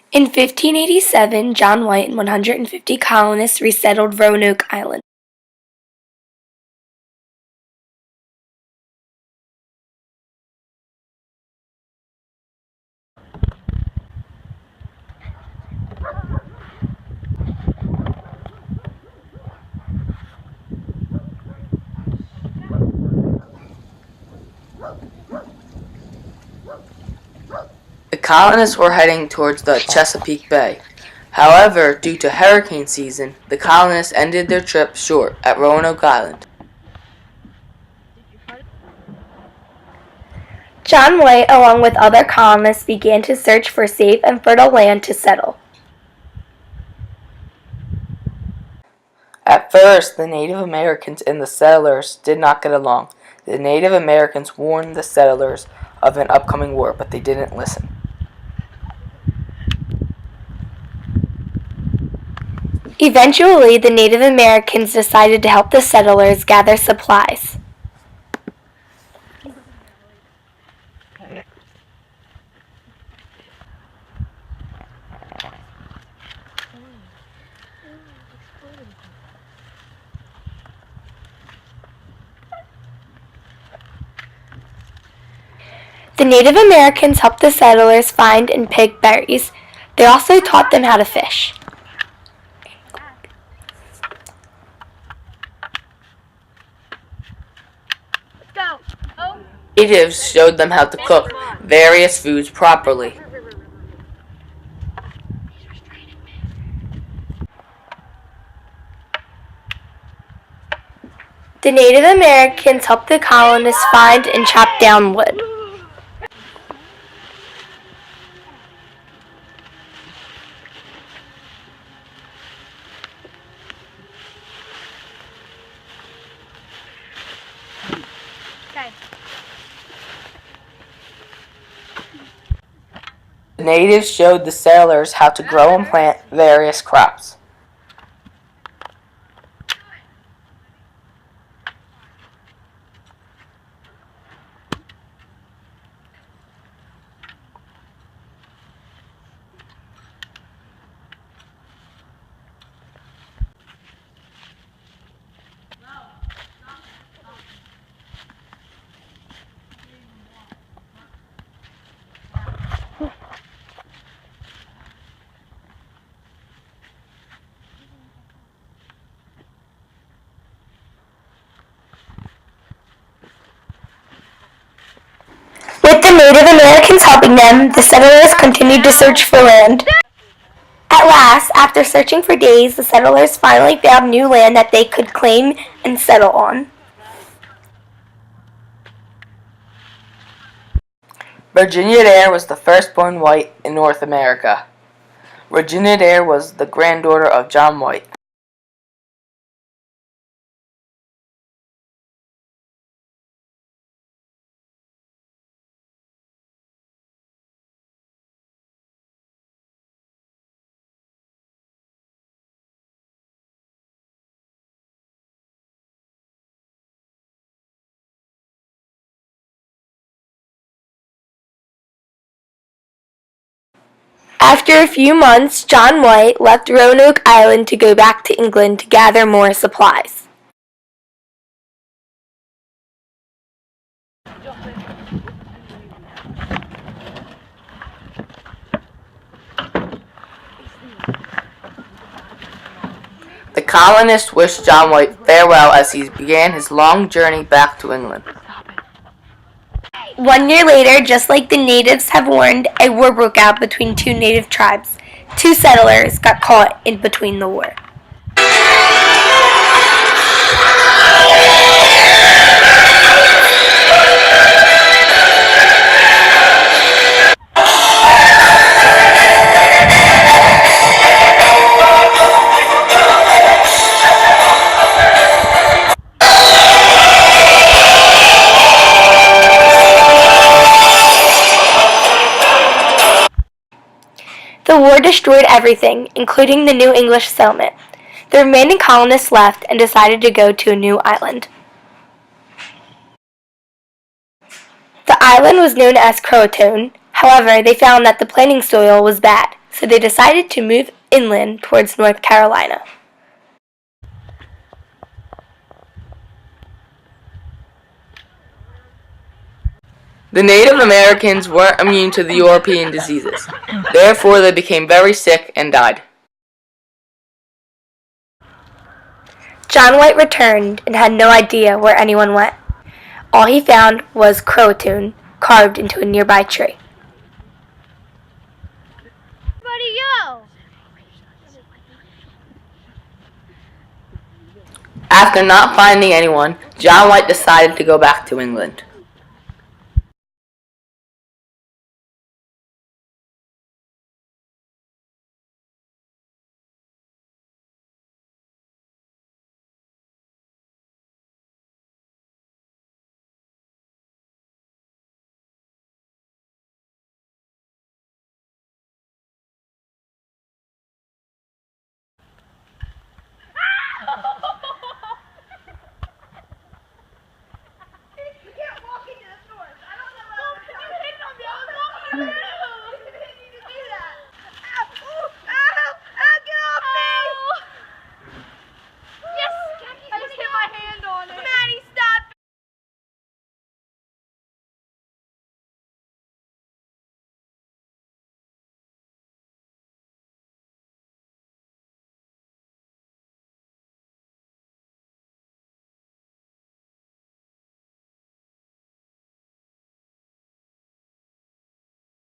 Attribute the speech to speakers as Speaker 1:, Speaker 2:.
Speaker 1: In 1587, John White and 150 colonists resettled Roanoke Island.
Speaker 2: The colonists were heading towards the Chesapeake Bay. However, due to hurricane season, the colonists ended their trip short at Roanoke Island.
Speaker 1: John White, along with other colonists, began to search for safe and fertile land to settle.
Speaker 2: At first, the Native Americans and the settlers did not get along. The Native Americans warned the settlers of an upcoming war, but they didn't listen.
Speaker 1: Eventually, the Native Americans decided to help the settlers gather supplies. The Native Americans helped the settlers find and pick berries. They also taught them how to fish.
Speaker 2: Natives showed them how to cook various foods properly.
Speaker 1: The Native Americans helped the colonists find and chop down wood.
Speaker 2: The natives showed the settlers how to grow and plant various crops.
Speaker 1: With the Native Americans helping them, the settlers continued to search for land. At last, after searching for days, the settlers finally found new land that they could claim and settle on.
Speaker 2: Virginia Dare was the firstborn white in North America. Virginia Dare was the granddaughter of John White.
Speaker 1: After a few months, John White left Roanoke Island to go back to England to gather more supplies.
Speaker 2: The colonists wished John White farewell as he began his long journey back to England.
Speaker 1: 1 year later, just like the natives have warned, a war broke out between two native tribes. Two settlers got caught in between the war. The war destroyed everything, including the new English settlement. The remaining colonists left and decided to go to a new island. The island was known as Croatoan. However, they found that the planting soil was bad, so they decided to move inland towards North Carolina.
Speaker 2: The Native Americans weren't immune to the European diseases. Therefore, they became very sick and died.
Speaker 1: John White returned and had no idea where anyone went. All he found was Croatoon carved into a nearby tree.
Speaker 2: After not finding anyone, John White decided to go back to England.